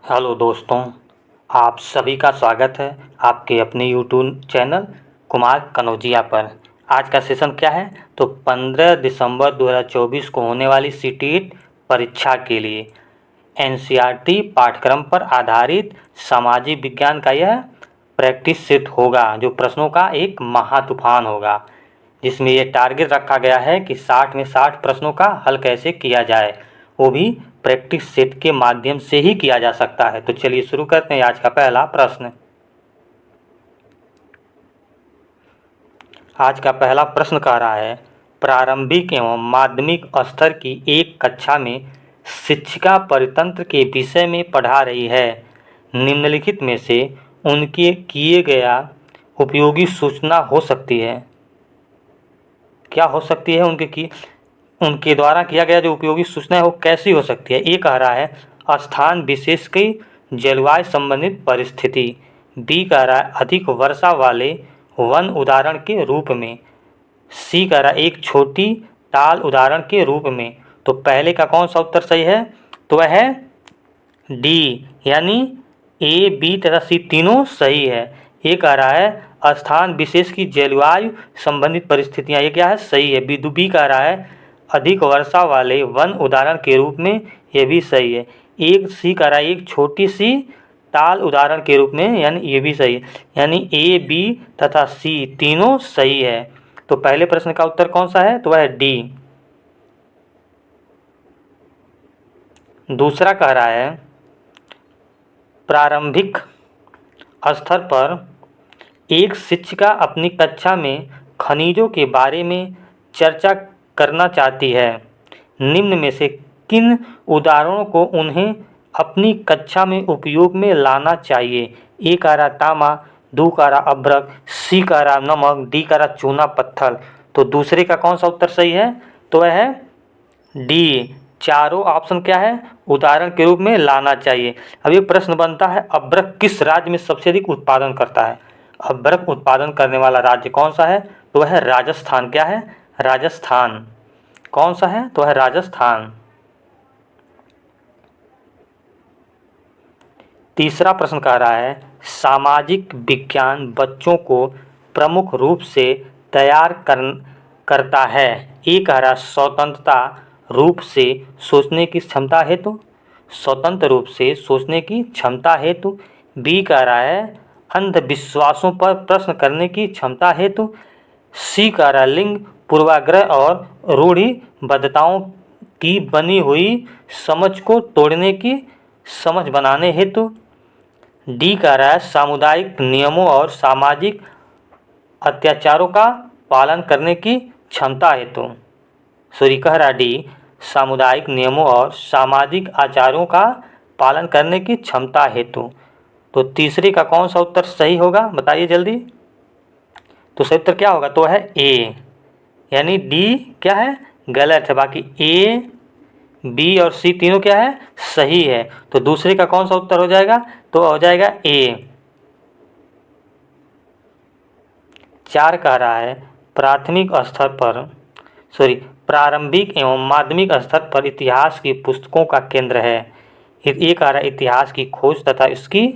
Hello दोस्तों, आप सभी का स्वागत है आपके अपने यूट्यूब चैनल कुमार कनौजिया पर। आज का सेशन क्या है? तो 15 दिसंबर 2024 को होने वाली सीटीईटी परीक्षा के लिए एनसीईआरटी पाठ्यक्रम पर आधारित सामाजिक विज्ञान का यह प्रैक्टिस सेट होगा, जो प्रश्नों का एक महातूफान होगा, जिसमें ये टारगेट रखा गया है कि 60 में 60 प्रश्नों का हल कैसे किया जाए, वो भी प्रैक्टिस सेट के माध्यम से ही किया जा सकता है। तो चलिए शुरू करते हैं। आज का पहला प्रश्न। आज का पहला प्रश्न कह रहा है, प्रारंभिक एवं माध्यमिक स्तर की एक कक्षा में शिक्षिका परितंत्र के विषय में पढ़ा रही है। निम्नलिखित में से उनके किए गया उपयोगी सूचना हो सकती है। क्या हो सकती है? उनके द्वारा किया गया जो उपयोगी सूचना है वो कैसी हो सकती है? ए कह रहा है स्थान विशेष की जलवायु संबंधित परिस्थिति। बी कह रहा है अधिक वर्षा वाले वन उदाहरण के रूप में। सी कह रहा है एक छोटी ताल उदाहरण के रूप में। तो पहले का कौन सा उत्तर सही है? तो वह है डी, यानी ए, बी तथा सी तीनों सही है। ये कह रहा है स्थान विशेष की जलवायु संबंधित परिस्थितियाँ, ये क्या है? सही है। बी कह रहा है अधिक वर्षा वाले वन उदाहरण के रूप में, ये भी सही है। एक सी कह रहा है एक छोटी सी ताल उदाहरण के रूप में, यानी ये भी सही है। यानी ए, बी तथा सी तीनों सही है। तो पहले प्रश्न का उत्तर कौन सा है? तो वह है डी। दूसरा कह रहा है प्रारंभिक स्तर पर एक शिक्षिका अपनी कक्षा में खनिजों के बारे में चर्चा करना चाहती है। निम्न में से किन उदाहरणों को उन्हें अपनी कक्षा में उपयोग में लाना चाहिए? ए कह रहा तांबा, दू कह रहा अभ्रक, सी कह रहा नमक, डी कह रहा चूना पत्थर। तो दूसरे का कौन सा उत्तर सही है? तो वह है डी। चारों ऑप्शन क्या है? उदाहरण के रूप में लाना चाहिए। अब ये प्रश्न बनता है अभ्रक किस राज्य में सबसे अधिक उत्पादन करता है? अभ्रक उत्पादन करने वाला राज्य कौन सा है? तो वह है राजस्थान। क्या है? राजस्थान। कौन सा है? तो वह है राजस्थान। तीसरा प्रश्न कह रहा है सामाजिक विज्ञान बच्चों को प्रमुख रूप से तैयार करता है। ए कह रहा स्वतंत्रता रूप से सोचने की क्षमता हेतु, स्वतंत्र रूप से सोचने की क्षमता हेतु। बी कह रहा है अंधविश्वासों पर प्रश्न करने की क्षमता हेतु। सी कह रहा लिंग पूर्वाग्रह और रूढ़िबद्धताओं की बनी हुई समझ को तोड़ने की समझ बनाने हेतु। डी कह रहा है सामुदायिक नियमों और सामाजिक अत्याचारों का पालन करने की क्षमता हेतु। कह रहा डी सामुदायिक नियमों और सामाजिक आचारों का पालन करने की क्षमता हेतु। तो तीसरे का कौन सा उत्तर सही होगा? बताइए जल्दी। तो सही उत्तर क्या होगा? तो है ए, यानी डी क्या है? गलत है। बाकी ए, बी और सी तीनों क्या है? सही है। तो दूसरे का कौन सा उत्तर हो जाएगा? तो हो जाएगा ए। 4 कह रहा है प्रारंभिक एवं माध्यमिक स्तर पर इतिहास की पुस्तकों का केंद्र है। ये कह रहा है इतिहास की खोज तथा इसकी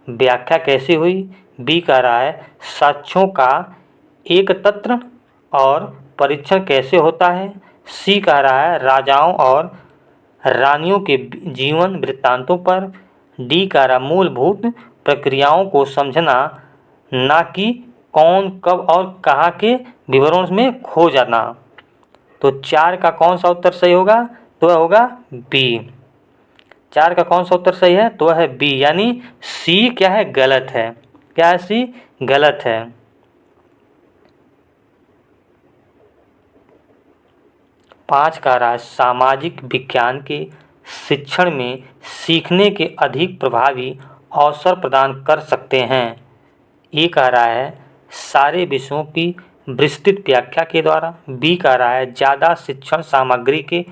व्याख्या कैसे हुई। बी कह रहा है साक्ष्यों का एकत्र और परीक्षण कैसे होता है। सी कह रहा है राजाओं और रानियों के जीवन वृत्तांतों पर। डी कह रहा मूलभूत प्रक्रियाओं को समझना, ना कि कौन कब और कहाँ के विवरणों में खो जाना। तो 4 का कौन सा उत्तर सही होगा? तो वह होगा बी। 4 का कौन सा उत्तर सही है? तो वह है बी, यानी सी क्या है? गलत है। क्या है? सी गलत है। पाँच कह रहा है सामाजिक विज्ञान के शिक्षण में सीखने के अधिक प्रभावी अवसर प्रदान कर सकते हैं। ये कह रहा है सारे विषयों की विस्तृत व्याख्या के द्वारा। बी कह रहा है ज़्यादा शिक्षण सामग्री के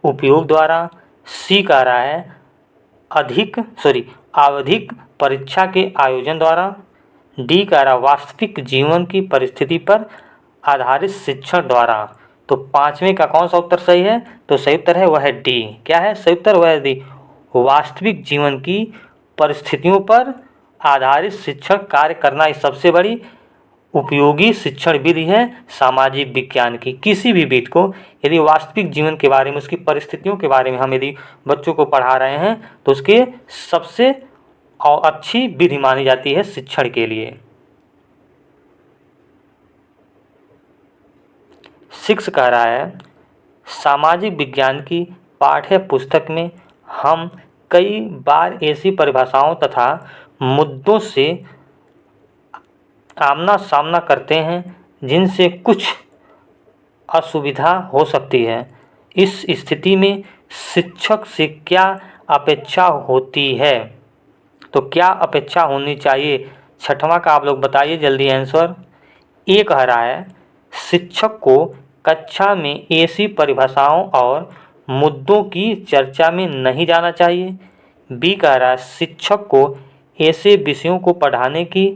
उपयोग द्वारा। सी कह रहा है आवधिक परीक्षा के आयोजन द्वारा। डी कह रहा वास्तविक जीवन की परिस्थिति पर आधारित शिक्षण द्वारा। तो पाँचवें का कौन सा उत्तर सही है? तो सही उत्तर है वह है डी। क्या है सही उत्तर? वह है डी, वास्तविक जीवन की परिस्थितियों पर आधारित शिक्षण कार्य करना ही सबसे बड़ी उपयोगी शिक्षण विधि है सामाजिक विज्ञान की। किसी भी विधि को यदि वास्तविक जीवन के बारे में, उसकी परिस्थितियों के बारे में हम यदि बच्चों को पढ़ा रहे हैं तो उसके सबसे अच्छी विधि मानी जाती है शिक्षण के लिए। 6 कह रहा है सामाजिक विज्ञान की पाठ्य पुस्तक में हम कई बार ऐसी परिभाषाओं तथा मुद्दों से आमना सामना करते हैं जिनसे कुछ असुविधा हो सकती है। इस स्थिति में शिक्षक से क्या अपेक्षा होती है? तो क्या अपेक्षा होनी चाहिए? 6वां का आप लोग बताइए जल्दी आंसर। ए कह रहा है शिक्षक को कक्षा में ऐसी परिभाषाओं और मुद्दों की चर्चा में नहीं जाना चाहिए। बी कह रहा है शिक्षक को ऐसे विषयों को पढ़ाने की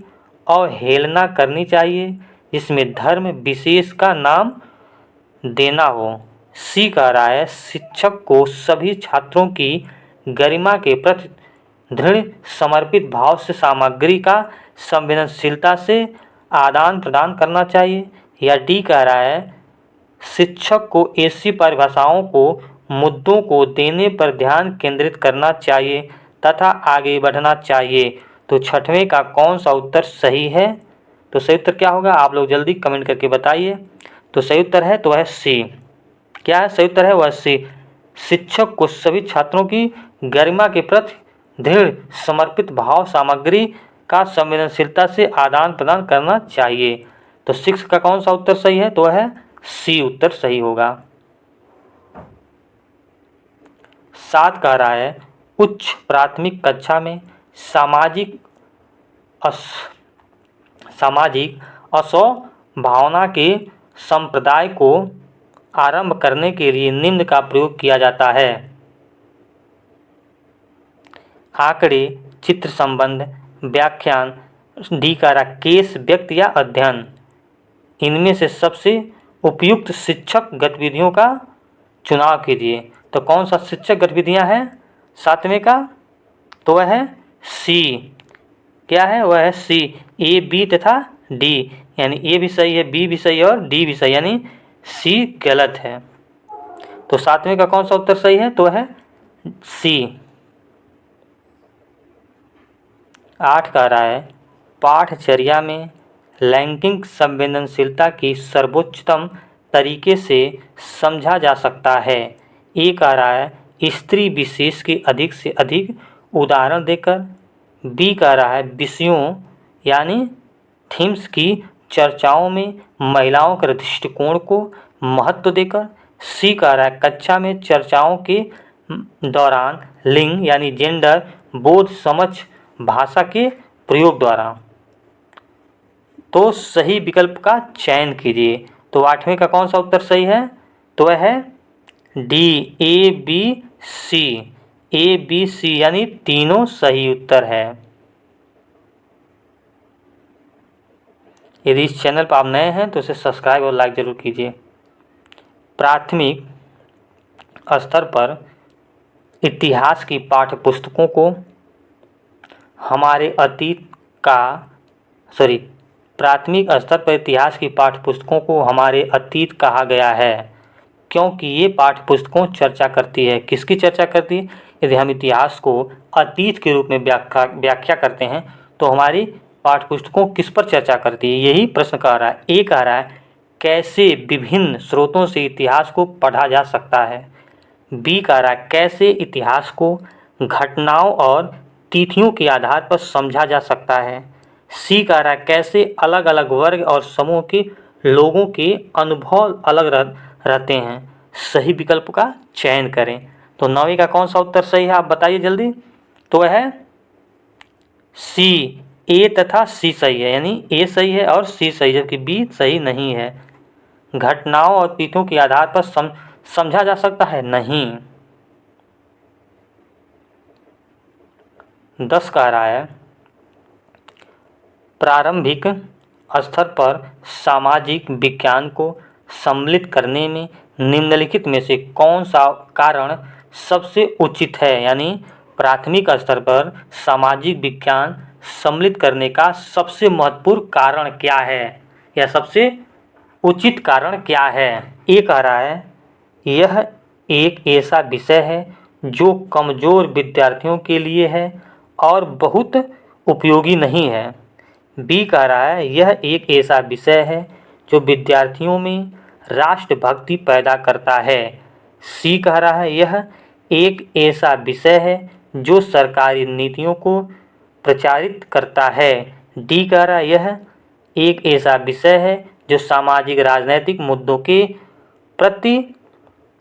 अवहेलना करनी चाहिए जिसमें धर्म विशेष का नाम देना हो। सी कह रहा है शिक्षक को सभी छात्रों की गरिमा के प्रति दृढ़ समर्पित भाव से सामग्री का संवेदनशीलता से आदान प्रदान करना चाहिए। या डी कह रहा है शिक्षक को ऐसी परिभाषाओं को मुद्दों को देने पर ध्यान केंद्रित करना चाहिए तथा आगे बढ़ना चाहिए। तो 6वें का कौन सा उत्तर सही है? तो सही उत्तर क्या होगा आप लोग जल्दी कमेंट करके बताइए। तो सही उत्तर है तो वह सी। क्या है सही उत्तर है? वह सी। शिक्षक को सभी छात्रों की गरिमा के प्रति दृढ़ समर्पित भाव सामग्री का संवेदनशीलता से आदान प्रदान करना चाहिए। तो 6 का कौन सा उत्तर सही है? तो वह है सी उत्तर सही होगा। 7 कह रहा है उच्च प्राथमिक कक्षा में सामाजिक असभावना के संप्रदाय को आरंभ करने के लिए निम्न का प्रयोग किया जाता है। आंकड़े, चित्र संबंध, व्याख्यान। डी कह रहा केस, व्यक्ति या अध्ययन। इनमें से सबसे उपयुक्त शिक्षक गतिविधियों का चुनाव कीजिए। तो कौन सा शिक्षक गतिविधियां हैं 7वें का? तो वह है सी। क्या है? वह है सी। ए, बी तथा डी, यानी ए भी सही है, बी भी सही है और डी भी सही, यानी सी गलत है। तो 7वें का कौन सा उत्तर सही है? तो है सी। 8 कह रहा है पाठचर्या में लैंगिक संवेदनशीलता की सर्वोच्चतम तरीके से समझा जा सकता है। ए कह रहा है स्त्री विशेष के अधिक से अधिक उदाहरण देकर। बी कह रहा है विषयों यानी थीम्स की चर्चाओं में महिलाओं के दृष्टिकोण को महत्व देकर। सी कह रहा है कक्षा में चर्चाओं के दौरान लिंग यानी जेंडर बोध समझ भाषा के प्रयोग द्वारा। तो सही विकल्प का चयन कीजिए। तो 8वें का कौन सा उत्तर सही है? तो वह है D, A B C. A B C यानी तीनों सही उत्तर है। यदि इस चैनल पर आप नए हैं तो इसे सब्सक्राइब और लाइक जरूर कीजिए। प्राथमिक स्तर पर इतिहास की पाठ्य पुस्तकों को हमारे अतीत का प्राथमिक स्तर पर इतिहास की पाठ्य पुस्तकों को हमारे अतीत कहा गया है क्योंकि ये पाठ्य पुस्तकों चर्चा करती है। किसकी चर्चा करती है? यदि हम इतिहास को अतीत के रूप में व्याख्या करते हैं तो हमारी पाठ्य पुस्तकों किस पर चर्चा करती है, यही प्रश्न कह रहा है। ए कह रहा है कैसे विभिन्न स्रोतों से इतिहास को पढ़ा जा सकता है। बी कह रहा है कैसे इतिहास को घटनाओं और तिथियों के आधार पर समझा जा सकता है। सी कह रहा है कैसे अलग अलग वर्ग और समूह के लोगों के अनुभव अलग रहते हैं। सही विकल्प का चयन करें। तो 9वीं का कौन सा उत्तर सही है आप बताइए जल्दी। तो वह है सी। ए तथा सी सही है, यानी ए सही है और सी सही है, जबकि बी सही नहीं है। घटनाओं और तिथियों के आधार पर समझा जा सकता है, नहीं। 10 कह रहा है प्रारंभिक स्तर पर सामाजिक विज्ञान को सम्मिलित करने में निम्नलिखित में से कौन सा कारण सबसे उचित है, यानी प्राथमिक स्तर पर सामाजिक विज्ञान सम्मिलित करने का सबसे महत्वपूर्ण कारण क्या है या सबसे उचित कारण क्या है? ये कह रहा है यह एक ऐसा विषय है जो कमज़ोर विद्यार्थियों के लिए है और बहुत उपयोगी नहीं है। बी कह रहा है यह एक ऐसा विषय है जो विद्यार्थियों में राष्ट्रभक्ति पैदा करता है। सी कह रहा है यह एक ऐसा विषय है जो सरकारी नीतियों को प्रचारित करता है। डी कह रहा है यह एक ऐसा विषय है जो सामाजिक राजनैतिक मुद्दों के प्रति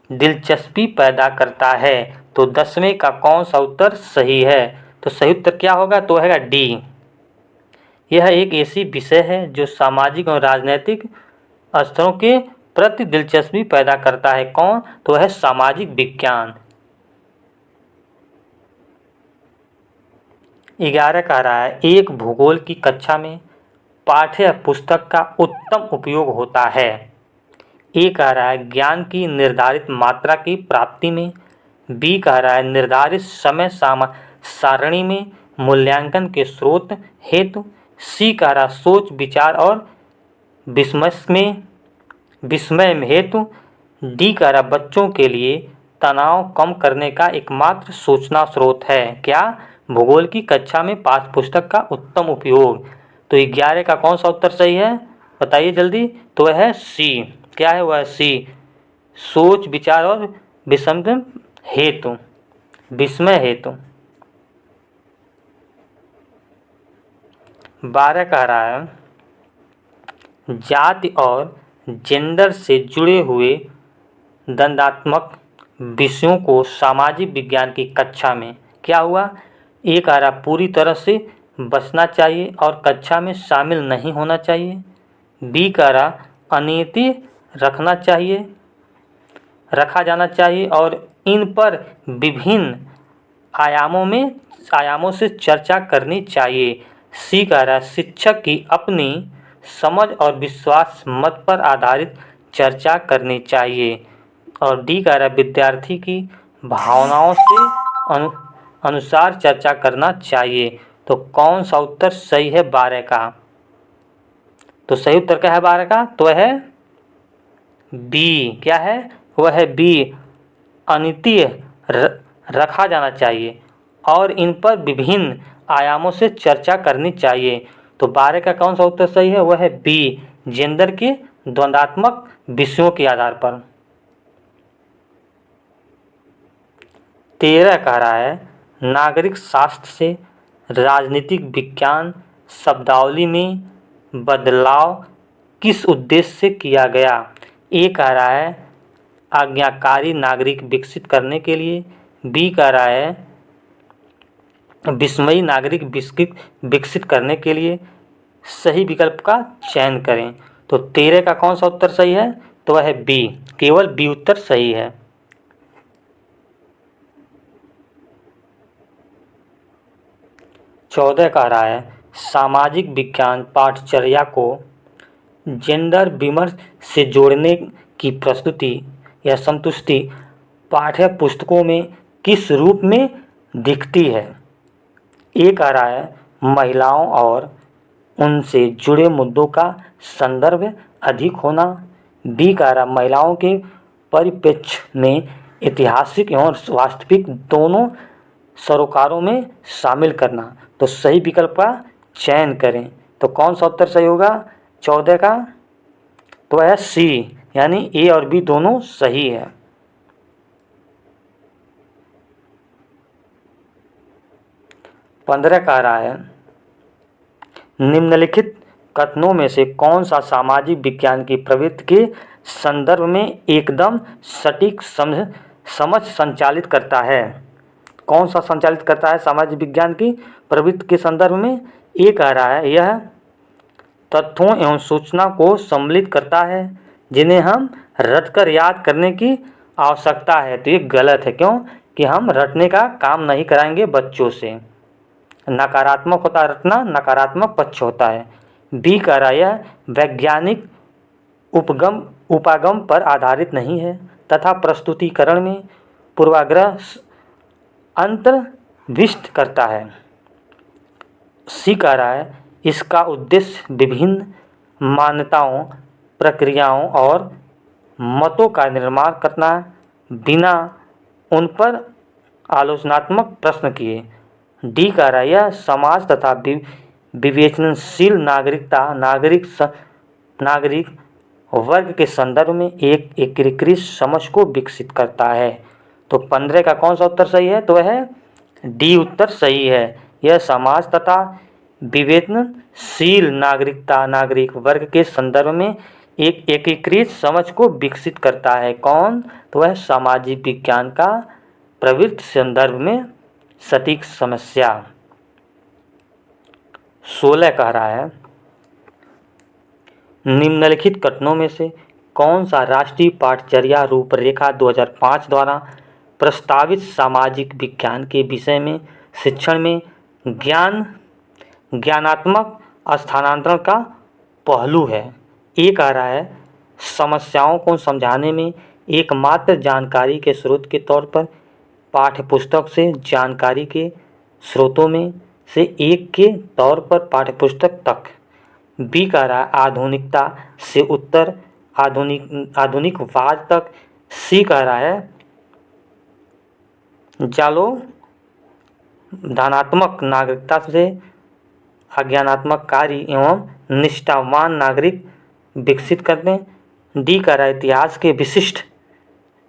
दिलचस्पी पैदा करता है। तो 10वें का कौन सा उत्तर सही है? तो सही उत्तर क्या होगा? तो है डी। यह एक ऐसी विषय है जो सामाजिक और राजनैतिक स्तरों के प्रति दिलचस्पी पैदा करता है। कौन? तो है सामाजिक विज्ञान। 11 कह रहा है एक भूगोल की कक्षा में पाठ्य पुस्तक का उत्तम उपयोग होता है। ए कह रहा है ज्ञान की निर्धारित मात्रा की प्राप्ति में। बी कह रहा है निर्धारित समय सारणी में मूल्यांकन के स्रोत हेतु। सी कह रहा सोच विचार और विस्मय में हेतु। डी कह रहा बच्चों के लिए तनाव कम करने का एकमात्र सूचना स्रोत है। क्या? भूगोल की कक्षा में पाठ्य पुस्तक का उत्तम उपयोग। तो 11 का कौन सा उत्तर सही है? बताइए जल्दी। तो वह है सी। क्या है वह? सी। सोच विचार और विस्मय हेतु। 12 कह रहा है जाति और जेंडर से जुड़े हुए द्वंद्वात्मक विषयों को सामाजिक विज्ञान की कक्षा में क्या हुआ? ए कह रहा पूरी तरह से बचना चाहिए और कक्षा में शामिल नहीं होना चाहिए। बी कह रहा अनियति रखा जाना चाहिए और इन पर विभिन्न आयामों से चर्चा करनी चाहिए। सी कह रहा शिक्षक की अपनी समझ और विश्वास मत पर आधारित चर्चा करनी चाहिए। और डी कह रहा विद्यार्थी की भावनाओं से अनुसार चर्चा करना चाहिए। तो कौन सा उत्तर सही है 12 का? तो सही उत्तर क्या है 12 का? तो है बी। क्या है? वह है बी। अनित्य रखा जाना चाहिए और इन पर विभिन्न आयामों से चर्चा करनी चाहिए। तो 12 का कौन सा उत्तर सही है? वह है बी। जेंडर के द्वंद्वात्मक विषयों के आधार पर। 13 कह रहा है नागरिक शास्त्र से राजनीतिक विज्ञान शब्दावली में बदलाव किस उद्देश्य से किया गया? ए कह रहा है आज्ञाकारी नागरिक विकसित करने के लिए। बी कह रहा है विस्मयी नागरिक विकसित करने के लिए। सही विकल्प का चयन करें। तो 13 का कौन सा उत्तर सही है? तो वह है बी। केवल बी उत्तर सही है। 14 कह रहा है सामाजिक विज्ञान पाठचर्या को जेंडर विमर्श से जोड़ने की प्रस्तुति या संतुष्टि पाठ्य पुस्तकों में किस रूप में दिखती है? ए कह रहा है महिलाओं और उनसे जुड़े मुद्दों का संदर्भ अधिक होना। बी कह रहा महिलाओं के परिप्रेक्ष्य में ऐतिहासिक एवं वास्तविक दोनों सरोकारों में शामिल करना। तो सही विकल्प का चयन करें। तो कौन सा उत्तर सही होगा 14 का? तो है सी, यानी ए और बी दोनों सही है। 15 कह रहा है निम्नलिखित कथनों में से कौन सा सामाजिक विज्ञान की प्रवृत्ति के संदर्भ में एकदम सटीक समझ संचालित करता है? कौन सा संचालित करता है सामाजिक विज्ञान की प्रवृत्ति के संदर्भ में? ये कह रहा है यह तथ्यों एवं सूचना को सम्मिलित करता है जिन्हें हम रटकर याद करने की आवश्यकता है। तो ये गलत है। क्यों? कि हम रटने का काम नहीं कराएंगे बच्चों से। नकारात्मक होता है रटना, नकारात्मक पक्ष होता है। बी कह रहा है यह वैज्ञानिक उपागम पर आधारित नहीं है तथा प्रस्तुतिकरण में पूर्वाग्रह विशिष्ट करता है। सी कह रहा है इसका उद्देश्य विभिन्न मान्यताओं, प्रक्रियाओं और मतों का निर्माण करना बिना उन पर आलोचनात्मक प्रश्न किए। डी कह रहा है यह समाज तथा विवेचनशील नागरिक वर्ग के संदर्भ में एक एकीकृत समझ को विकसित करता है। तो 15 का कौन सा उत्तर सही है? तो वह डी उत्तर सही है। यह समाज तथा विवेचनशील नागरिक वर्ग के संदर्भ में एक एकीकृत समझ को विकसित करता है। कौन? तो वह सामाजिक विज्ञान का प्रवृत्ति संदर्भ में सटीक समस्या। 16 कह रहा है निम्नलिखित कथनों में से कौन सा राष्ट्रीय पाठचर्या रूपरेखा 2005 द्वारा प्रस्तावित सामाजिक विज्ञान के विषय में शिक्षण में ज्ञानात्मक स्थानांतरण का पहलू है? ए कह रहा है समस्याओं को समझाने में एकमात्र जानकारी के स्रोत के तौर पर पाठ्यपुस्तक से जानकारी के स्रोतों में से एक के तौर पर पाठ्यपुस्तक तक। बी कह रहा है आधुनिकता से उत्तर आधुनिकवाद तक। सी कह रहा है जालो धनात्मक नागरिकता से अज्ञानात्मक कार्य एवं निष्ठावान नागरिक विकसित करने। डी कह रहा है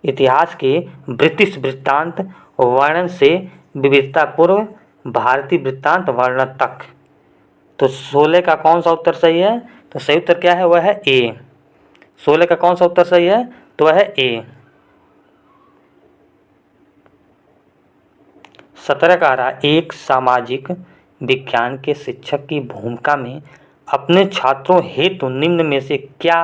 इतिहास के ब्रिटिश वृत्तांत वर्णन से विविधतापूर्व भारतीय वृत्तांत वर्णन तक। तो 16 का कौन सा उत्तर सही है? तो सही उत्तर क्या है? वह है ए। 16 का कौन सा उत्तर सही है? तो वह है ए। 17 का रहा एक सामाजिक विज्ञान के शिक्षक की भूमिका में अपने छात्रों हेतु निम्न में से क्या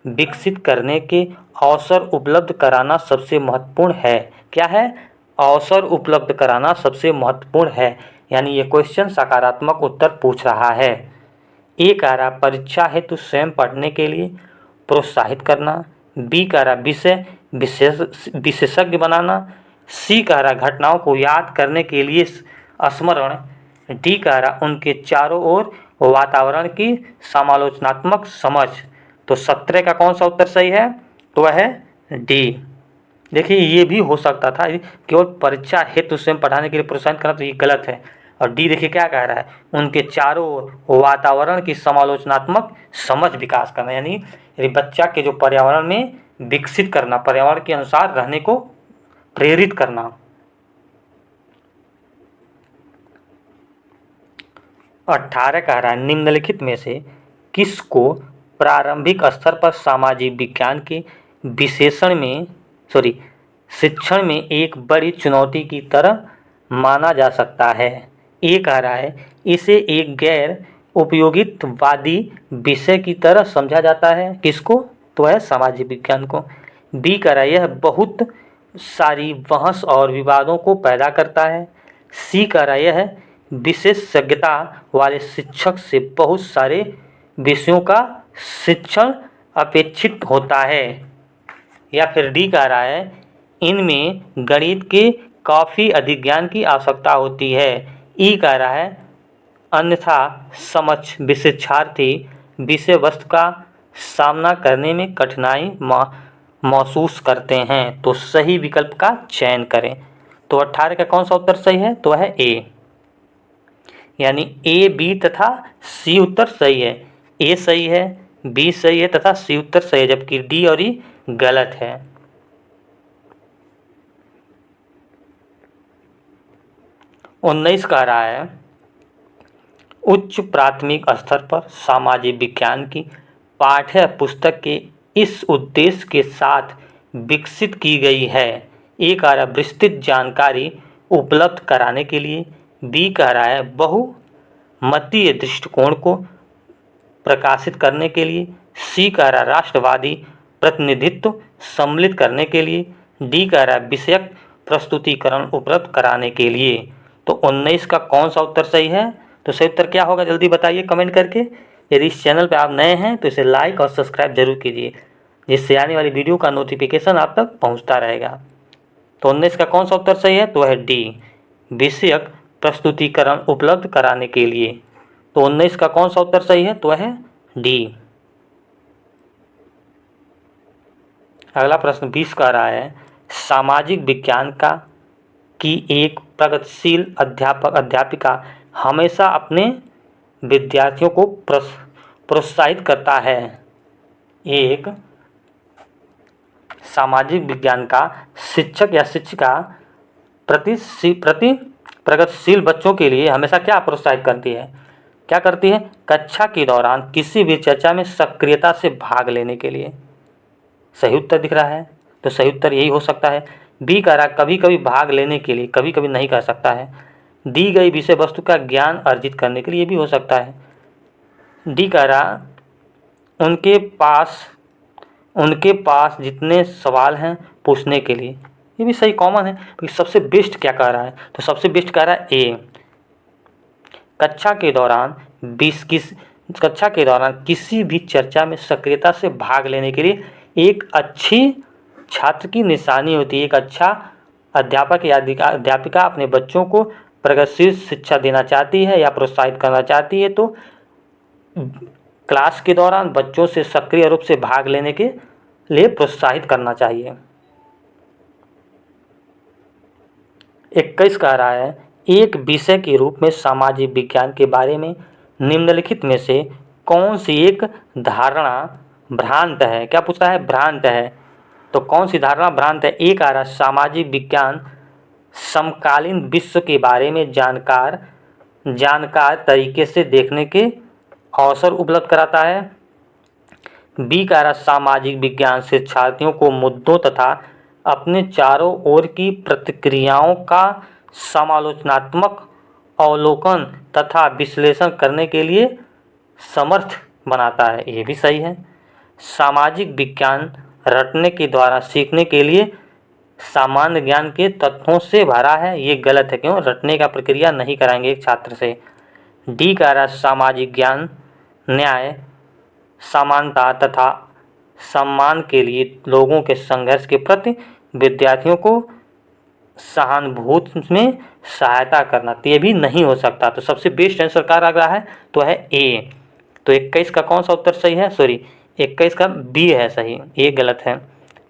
विकसित करने के अवसर उपलब्ध कराना सबसे महत्वपूर्ण है? क्या है? अवसर उपलब्ध कराना सबसे महत्वपूर्ण है। यानी ये क्वेश्चन सकारात्मक उत्तर पूछ रहा है। ए कह रहा परीक्षा हेतु स्वयं पढ़ने के लिए प्रोत्साहित करना। बी कह रहा विषय विशेषज्ञ बनाना। सी कह रहा घटनाओं को याद करने के लिए स्मरण। डी कह रहा उनके चारों ओर वातावरण की समालोचनात्मक समझ। तो 17 का कौन सा उत्तर सही है? तो वह है डी। देखिए ये भी हो सकता था केवल परीक्षा हेतु स्वयं पढ़ाने के लिए प्रोत्साहित करना, तो ये गलत है। और डी देखिए क्या कह रहा है उनके चारों ओर वातावरण की समालोचनात्मक समझ विकास करना। यानी बच्चा के जो पर्यावरण में विकसित करना, पर्यावरण के अनुसार रहने को प्रेरित करना। 18 कह रहा है निम्नलिखित में से किसको प्रारंभिक स्तर पर सामाजिक विज्ञान के शिक्षण में एक बड़ी चुनौती की तरह माना जा सकता है? ए कह रहा है इसे एक गैर उपयोगितवादी विषय की तरह समझा जाता है। किसको? तो है सामाजिक विज्ञान को। बी कह रहा है यह बहुत सारी बहस और विवादों को पैदा करता है। सी कह रहा है यह विशेषज्ञता वाले शिक्षक से बहुत सारे विषयों का शिक्षण अपेक्षित होता है। या फिर डी कह रहा है इनमें गणित के काफ़ी अधिक ज्ञान की आवश्यकता होती है। ई कह रहा है अन्यथा समक्ष विशिक्षार्थी विषय वस्तु का सामना करने में कठिनाई महसूस करते हैं। तो सही विकल्प का चयन करें। तो 18 का कौन सा उत्तर सही है? तो है ए। यानी ए, बी तथा सी उत्तर सही है। ए सही है, बी सही है तथा सी उत्तर सही है, जबकि डी और ई गलत है। उन्नीस कह रहा है उच्च प्राथमिक स्तर पर सामाजिक विज्ञान की पाठ्य पुस्तक के इस उद्देश्य के साथ विकसित की गई है। ए कह रहा है विस्तृत जानकारी उपलब्ध कराने के लिए। बी कह रहा है बहुमतीय दृष्टिकोण को प्रकाशित करने के लिए। सी कह रहा है राष्ट्रवादी प्रतिनिधित्व सम्मिलित करने के लिए। डी कह रहा है विषयक प्रस्तुतिकरण उपलब्ध कराने के लिए। तो 19 का कौन सा उत्तर सही है? तो सही उत्तर क्या होगा जल्दी बताइए कमेंट करके। यदि इस चैनल पर आप नए हैं तो इसे लाइक और सब्सक्राइब जरूर कीजिए, जिससे आने वाली वीडियो का नोटिफिकेशन आप तक पहुंचता रहेगा। तो 19 का कौन सा उत्तर सही है? तो है डी। विषयक प्रस्तुतिकरण उपलब्ध कराने के लिए। तो 19 का कौन सा उत्तर सही है? तो है डी। अगला प्रश्न 20 का रहा है, सामाजिक विज्ञान का की एक प्रगतिशील अध्यापिका हमेशा अपने विद्यार्थियों को प्रोत्साहित करता है। एक सामाजिक विज्ञान का शिक्षक या शिक्षिका प्रति प्रगतिशील बच्चों के लिए हमेशा क्या प्रोत्साहित करती है? क्या करती है? कक्षा के दौरान किसी भी चर्चा में सक्रियता से भाग लेने के लिए। सही उत्तर दिख रहा है, तो सही उत्तर यही हो सकता है। बी कह रहा कभी कभी भाग लेने के लिए, कभी कभी नहीं कर सकता है। दी गई विषय वस्तु का ज्ञान अर्जित करने के लिए भी हो सकता है। डी कह रहा उनके पास जितने सवाल हैं पूछने के लिए, ये भी सही कॉमन है। तो सबसे बेस्ट क्या कह रहा है? तो सबसे बेस्ट कह रहा है ए, कक्षा के दौरान किसी भी चर्चा में सक्रियता से भाग लेने के लिए एक अच्छी छात्र की निशानी होती है। एक अच्छा अध्यापक या अध्यापिका अपने बच्चों को प्रगतिशील शिक्षा देना चाहती है या प्रोत्साहित करना चाहती है, तो क्लास के दौरान बच्चों से सक्रिय रूप से भाग लेने के लिए प्रोत्साहित करना चाहिए। 21 कह रहा है, एक विषय के रूप में सामाजिक विज्ञान के बारे में निम्नलिखित में से कौन सी एक धारणा भ्रांत है? क्या पूछ रहा है? भ्रांत है। तो कौन सी धारणा भ्रांत है? एक आ रहा सामाजिक विज्ञान समकालीन विश्व के बारे में जानकार तरीके से देखने के अवसर उपलब्ध कराता है। बी का रहा सामाजिक विज्ञान शिक्षार्थियों को मुद्दों तथा अपने चारों ओर की प्रतिक्रियाओं का समालोचनात्मक अवलोकन तथा विश्लेषण करने के लिए समर्थ बनाता है। ये भी सही है। सामाजिक विज्ञान रटने के द्वारा सीखने के लिए सामान्य ज्ञान के तत्वों से भरा है। ये गलत है। क्यों? रटने का प्रक्रिया नहीं कराएंगे एक छात्र से। डी का रहा सामाजिक ज्ञान न्याय, समानता तथा सम्मान के लिए लोगों के संघर्ष के प्रति विद्यार्थियों को सहानुभूति में सहायता करना। तो ये भी नहीं हो सकता। तो सबसे बेस्ट आंसर क्या लग रहा है? तो है ए। तो 21 का कौन सा उत्तर सही है? 21 का बी है सही, ए गलत है,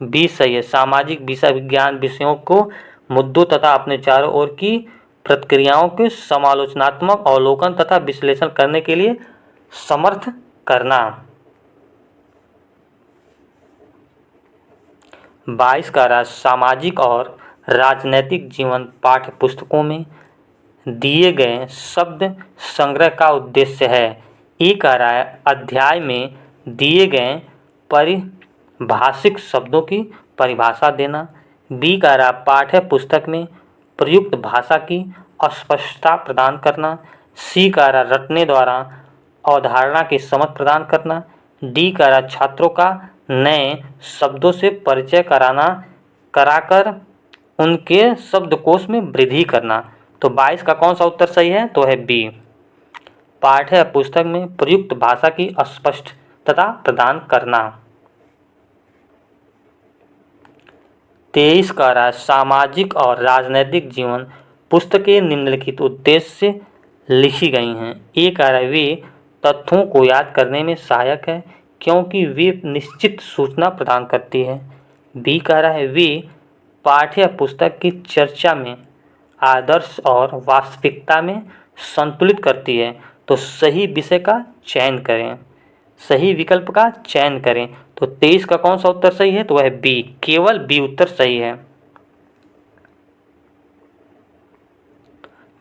बी सही है। सामाजिक विज्ञान विषयों को मुद्दों तथा अपने चारों ओर की प्रतिक्रियाओं के समालोचनात्मक अवलोकन तथा विश्लेषण करने के लिए समर्थ करना। 22 का राज सामाजिक और राजनैतिक जीवन पाठ्य पुस्तकों में दिए गए शब्द संग्रह का उद्देश्य है। ए का रहा है अध्याय में दिए गए पारिभाषिक शब्दों की परिभाषा देना। बी का रहा पाठ्य पुस्तक में प्रयुक्त भाषा की स्पष्टता प्रदान करना। सी का रहा रटने द्वारा अवधारणा की समझ प्रदान करना। डी का रहा छात्रों का नए शब्दों से परिचय कराकर उनके शब्दकोश में वृद्धि करना। तो 22 का कौन सा उत्तर सही है? तो है बी, पाठ्य पुस्तक में प्रयुक्त भाषा की स्पष्टता प्रदान करना। 23 का रहा सामाजिक और राजनैतिक जीवन पुस्तकें निम्नलिखित उद्देश्य से लिखी गई हैं। ए का रहा वे तथ्यों को याद करने में सहायक है क्योंकि वे निश्चित सूचना प्रदान करती है। बी का रहा है वे पाठ्य पुस्तक की चर्चा में आदर्श और वास्तविकता में संतुलित करती है। तो सही विषय का चयन करें, सही विकल्प का चयन करें। तो 23 का कौन सा उत्तर सही है? तो वह बी, केवल बी उत्तर सही है।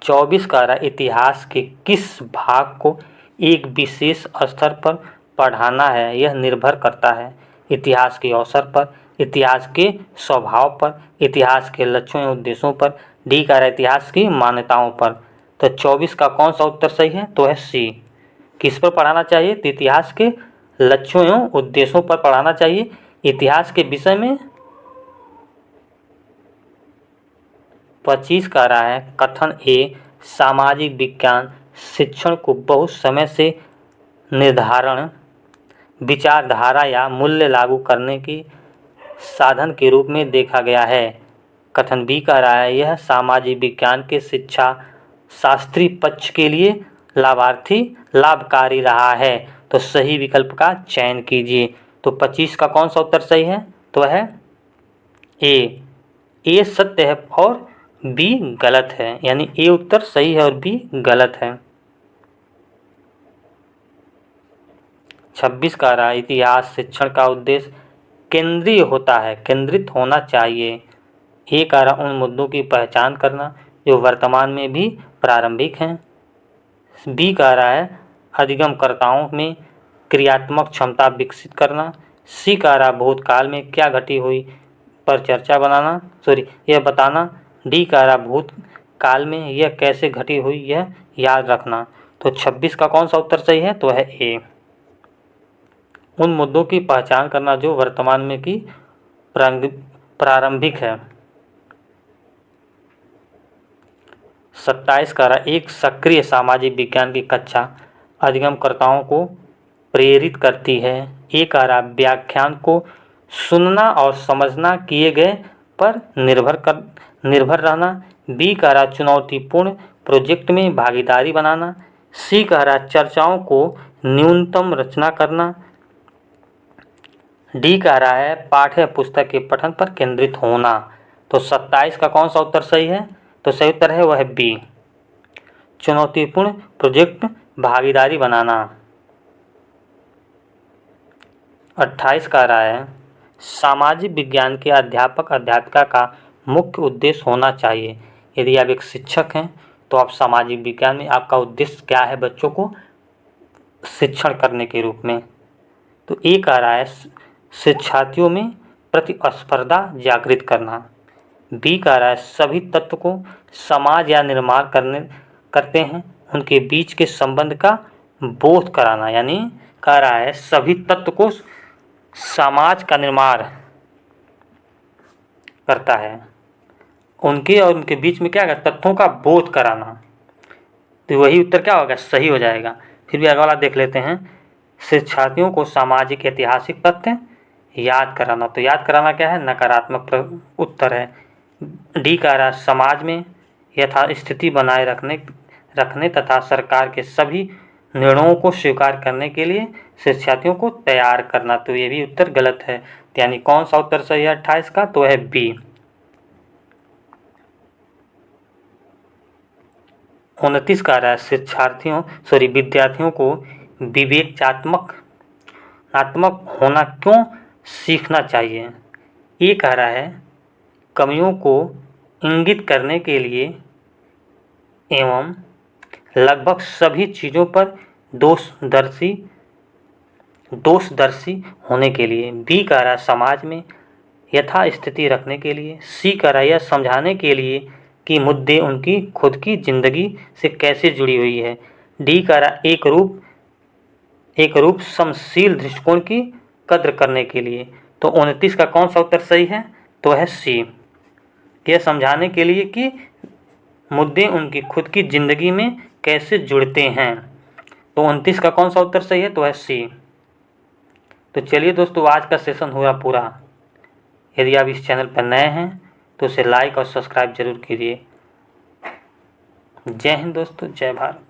24 का रहा इतिहास के किस भाग को एक विशेष स्तर पर पढ़ाना है, यह निर्भर करता है इतिहास के अवसर पर, इतिहास के स्वभाव पर, इतिहास के लक्ष्यों एवं उद्देश्यों पर। डी का रहा इतिहास की मान्यताओं पर। तो 24 का कौन सा उत्तर सही है? तो है सी, किस पर पढ़ाना चाहिए? तो इतिहास के लक्ष्यों एवं उद्देश्यों पर पढ़ाना चाहिए। इतिहास के विषय में 25 का रहा है कथन ए सामाजिक विज्ञान शिक्षण को बहुत समय से निर्धारण विचारधारा या मूल्य लागू करने के साधन के रूप में देखा गया है। कथन बी कह रहा है यह सामाजिक विज्ञान के शिक्षा शास्त्री पक्ष के लिए लाभकारी रहा है। तो सही विकल्प का चयन कीजिए। तो 25 का कौन सा उत्तर सही है? तो है ए सत्य है और बी गलत है, यानी ए उत्तर सही है और बी गलत है। 26 का रहा इतिहास शिक्षण का उद्देश्य केंद्रीय होता है, केंद्रित होना चाहिए। ए का रहा उन मुद्दों की पहचान करना जो वर्तमान में भी प्रारंभिक हैं। बी का रहा है अधिगमकर्ताओं में क्रियात्मक क्षमता विकसित करना। सी का रहा भूतकाल में क्या घटी हुई पर यह बताना। डी का रहा भूतकाल में यह कैसे घटी हुई यह याद रखना। तो 26 का कौन सा उत्तर सही है? तो है ए, उन मुद्दों की पहचान करना जो वर्तमान में की प्रारंभिक है। 27 का रहा एक सक्रिय सामाजिक विज्ञान की कक्षा अधिगमकर्ताओं को प्रेरित करती है। ए का रहा व्याख्यान को सुनना और समझना किए गए पर निर्भर रहना। बी का रहा चुनौतीपूर्ण प्रोजेक्ट में भागीदारी बनाना। सी का रहा चर्चाओं को न्यूनतम रचना करना। डी का रहा है पाठ्य पुस्तक के पठन पर केंद्रित होना। तो 27 का कौन सा उत्तर सही है? तो सही उत्तर है वह बी, चुनौतीपूर्ण प्रोजेक्ट भागीदारी बनाना। 28 का रहा है सामाजिक विज्ञान के अध्यापक अध्यापिका का मुख्य उद्देश्य होना चाहिए। यदि आप एक शिक्षक हैं तो आप सामाजिक विज्ञान में आपका उद्देश्य क्या है? बच्चों को शिक्षण करने के रूप में। तो ए कह रहा है शिक्षार्थियों में प्रतिस्पर्धा जागृत करना। बी कह रहा है सभी तत्व को समाज या निर्माण करते हैं उनके बीच के संबंध का बोध कराना, यानी कह रहा है सभी तत्व को समाज का निर्माण करता है, उनके और उनके बीच में क्या है तत्वों का बोध कराना। तो वही उत्तर क्या होगा? सही हो जाएगा। फिर भी अगला वाला देख लेते हैं। शिक्षार्थियों को सामाजिक ऐतिहासिक तथ्य याद कराना। तो याद कराना क्या है? नकारात्मक उत्तर है। डी का रहा समाज में यथास्थिति बनाए रखने तथा सरकार के सभी निर्णयों को स्वीकार करने के लिए शिक्षार्थियों को तैयार करना। तो ये भी उत्तर गलत है, यानी कौन सा उत्तर सही है 28 का? तो है बी, 29 का रहा है विद्यार्थियों को विवेचनात्मक होना क्यों सीखना चाहिए। ये कह रहा है कमियों को इंगित करने के लिए एवं लगभग सभी चीज़ों पर दोषदर्शी होने के लिए। बी कह रहा है समाज में यथास्थिति रखने के लिए। सी कह रहा है यह समझाने के लिए कि मुद्दे उनकी खुद की जिंदगी से कैसे जुड़ी हुई है। डी कह रहा है एक रूप समशील दृष्टिकोण की कद्र करने के लिए। तो 29 का कौन सा उत्तर सही है? तो है सी, यह समझाने के लिए कि मुद्दे उनकी खुद की जिंदगी में कैसे जुड़ते हैं। तो 29 का कौन सा उत्तर सही है? तो है सी। तो चलिए दोस्तों, आज का सेशन हुआ पूरा। यदि आप इस चैनल पर नए हैं तो उसे लाइक और सब्सक्राइब जरूर कीजिए। जय हिंद दोस्तों, जय भारत।